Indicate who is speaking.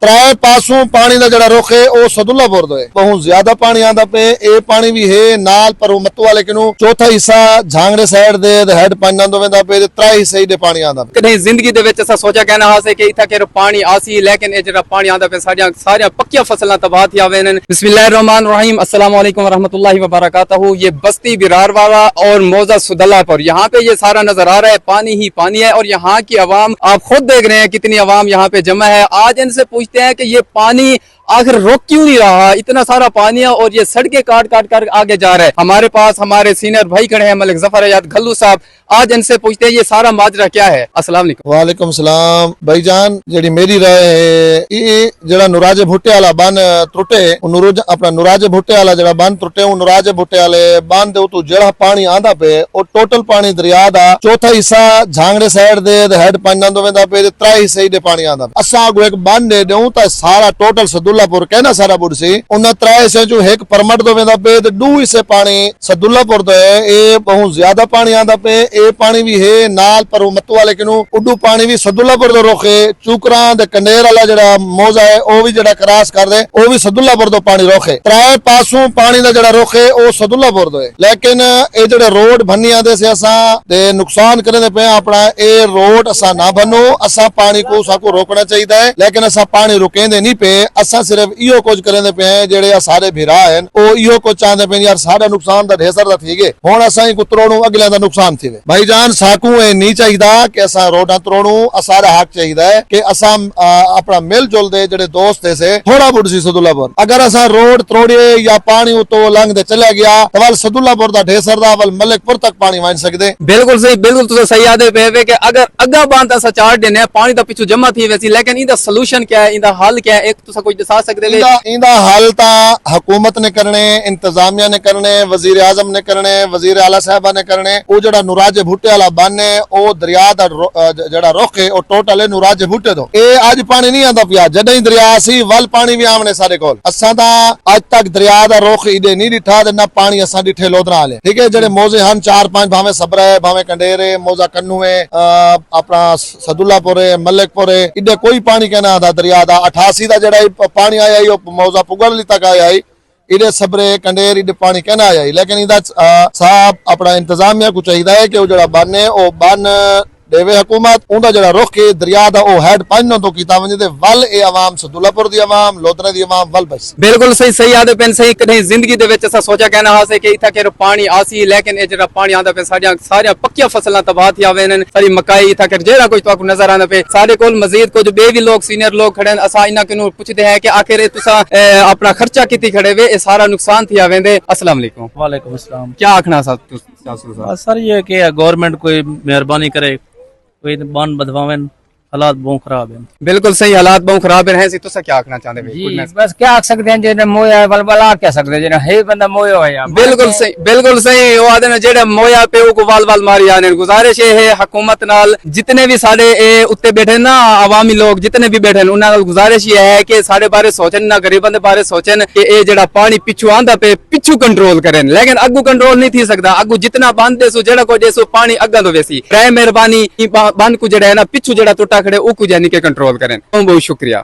Speaker 1: त्रै पासों पानी का जड़ा रुख है वह सदुल्लापुर तो है। बहुत ज्यादा पानी आंदा पे, ये पानी भी है नाल पर मत्तू वाले किनू चौथा हिस्सा झांगड़े साइड दे हेड पानी आंदा वेंदा पे, त्रै हिस्से दे पानी आंदा पे।
Speaker 2: कहीं जिंदगी दे विच असां सोचा कहना हासे कि इथा के पानी आसी, लेकिन ये जड़ा पानी आंदा पे सारिया पक्कियां फसलां तबाह थी आवे ने। बिस्मिल्लाहिर्रहमानिर्रहीम, अस्सलाम वालेकुम वरहमतुल्लाहि वबरकातुहू। ये बस्ती बिरारवाला और मौजा सुदल्लापुर, यहाँ पे ये सारा नजर आ रहा है, पानी ही पानी है। और यहाँ की आवाम आप खुद देख रहे हैं कितनी आवाम यहाँ पे जमा है। आज इनसे पूछते हैं कि ये पानी आखिर रोक क्यों नहीं रहा, इतना सारा पानी है और ये सड़कें काट काट कर आगे जा रहा है। हमारे पास हमारे सीनियर भाई खड़े हैं, मलिक जफर अयाद घल्लू साहब। आज इनसे पूछते हैं ये सारा माजरा क्या है। अस्सलाम वालेकुम।
Speaker 1: वालेकुम सलाम भाईजान, जेडी मेरी राय है ये जड़ा नुराजे भुट्टे वाला बन त्रुटे, अपना नुराजे भुट्टे वाला जड़ा बन त्रुटे, नुराजे भुट्टे वाले बन दे तो जड़ा पानी आंदा पे और टोटल पानी दरिया दा चौथा हिस्सा झांगड़े साइड दे हेड पानी आंदा वेंदा पे, त्रै हिस्से दे पानी आंदा। असा अगो एक बन दे दूं ता सारा टोटल सदुल्लापुर कहना सारा बुरसी उन्ना त्रै हिस्से चो एक परमट दो वेंदा पे ते 2 हिस्से पानी सदुल्लापुर तो है। ये बहुत ज्यादा पानी आंदा पे, ये पानी भी है नाल पर मत्तू वाले किनू उड्डू पानी भी सदुल्लापुर तो रोके, चूकरा दे कंडेर वाला जड़ा मौजा है वो भी जड़ा क्रॉस कर दे, वो भी सदुल्लापुर तो पानी रोके। त्रै पासों पानी का जड़ा रोके वो सदुल्लापुर तो है। लेकिन ये जड़े रोड भन्नी आंदे से असा ते नुकसान करने पे अपना ये रोड असा ना बनो, असा पानी को साको रोकना चाहिए है। लेकिन असा पानी रुकेंदे नहीं पे, असा सिर्फ इहो कुछ करेंदे पे जेड़े सारे भिरा हैं वो इहो कुछ चाहते पे यार सारा नुकसान दा ढेसर दा थी गए, हुण असा ही कुतरोणू अगले दा नुकसान थी वे। भाईजान साकू ए नहीं चाहिए कि असा रोडा तरोणू, असारा हक चाहिए है कि असा अपना मिल जुल दे जेड़े दोस्त से थोड़ा बुढ़ सी सदुल्लापुर। अगर असा रोड तरोड़िए या पानी उतो लंघ दे चला गया तो वल सदुल्लापुर दा ढेसर दा वल मलिकपुर तक पानी वन सकदे।
Speaker 2: बिल्कुल सही, बिल्कुल तुसे सही आदे पे कि अगर अग्गा बांध असा चार देने पानी दा पिछू जमा थी वैसी, लेकिन इंदा सॉल्यूशन क्या है, इंदा हल क्या है, एक तुसा कोई दसा सकदे वे?
Speaker 1: इंदा हल ता हुकूमत ने करने, इंतजामिया ने करने, वजीर आजम ने करने, वजीर आला साहबा ने करने। वो जड़ा नुराजे भुट्टे वाला बन है वो दरिया दा जड़ा रुख है वो टोटल है नुराजे भुट्टे तो। ये आज पानी नहीं आंदा पिया, जदे ही दरिया सी वल पानी भी आमने सारे कोल। असा ता आज तक दरिया दा रुख इदे नहीं दिठा ते ना पानी असा दिठे लोधरा वाले। ठीक है, जड़े मौजे हन 4-5 भावे सबरा है, भावे कंडेरे, मौजा कन्नू है, अपना सदुल्लापुर है, मलिकपुर है, इदे कोई पानी कहना आंदा दरिया दा। 88 दा जड़ा पानी आया ही मौजा पुगल तक आया ही, इधे सबरे कंडेर इधे पानी कहना आया ही। लेकिन इधर साहब अपना इंतजामिया को चाहिए है कि वो जड़ा बन है वो बन देवे हुकूमत, उनका जड़ा रुख है दरिया दा ओ हेड पानी तो कीता वने ते वल ए आवाम सदुल्लापुर दी आवाम, लोधरे दी आवाम वल बस।
Speaker 2: बिल्कुल सही, सही आदे पेन सही। कहीं जिंदगी दे विच असा सोचा कहना हासे कि इथा के पानी आसी, लेकिन ये जड़ा पानी आंदा पे सारिया पक्कियां फसलां तबाह थी आवे ने, सारी मकाई इथा के जेड़ा कुछ तो नजर आंदा पे। सारे कोल मजीद कुछ बे भी लोग सीनियर लोग खड़े हैं, असा इना किनु पूछते हैं कि आखिर तुसा अपना खर्चा किती खड़े वे, ये सारा नुकसान थी आवे दे। अस्सलाम वालेकुम।
Speaker 3: वालेकुम अस्सलाम।
Speaker 2: क्या आखना सा
Speaker 3: सर ये कि गवर्नमेंट कोई मेहरबानी करे, कोई बन बदवावें, हालात बहुत खराब है।
Speaker 2: बिल्कुल सही, हालात बहुत खराब है। तुसा क्या आखना चाहते
Speaker 4: जी बस क्या आख सकते हैं, जेने मोया वलवला कह सकते हैं, जेने है बंदा मोया है यार।
Speaker 2: बिल्कुल सही, बिल्कुल सही। वो आदे ने जेड़े मोया पे को वाल वाल मारी आने। गुजारिश ये है हुकूमत नाल, जितने भी सारे ए उत्ते बैठे ना अवामी लोग जितने भी बैठे उन्हां नाल गुजारिश ये है कि सारे बारे सोचन, ना गरीबां दे बारे सोचन कि ए जेड़ा पानी पिछू आंदा पे पिछू कंट्रोल करें। लेकिन अगू कंट्रोल नहीं थी सकदा, अगू जितना बांध देसो जेड़ा कोई देसो पानी अग्गा तो वैसी रहे। मेहरबानी बांध को जेड़ा है ना पिछू जेड़ा टुटा खड़े ऊ को जानी के कंट्रोल करें। बहुत बहुत शुक्रिया।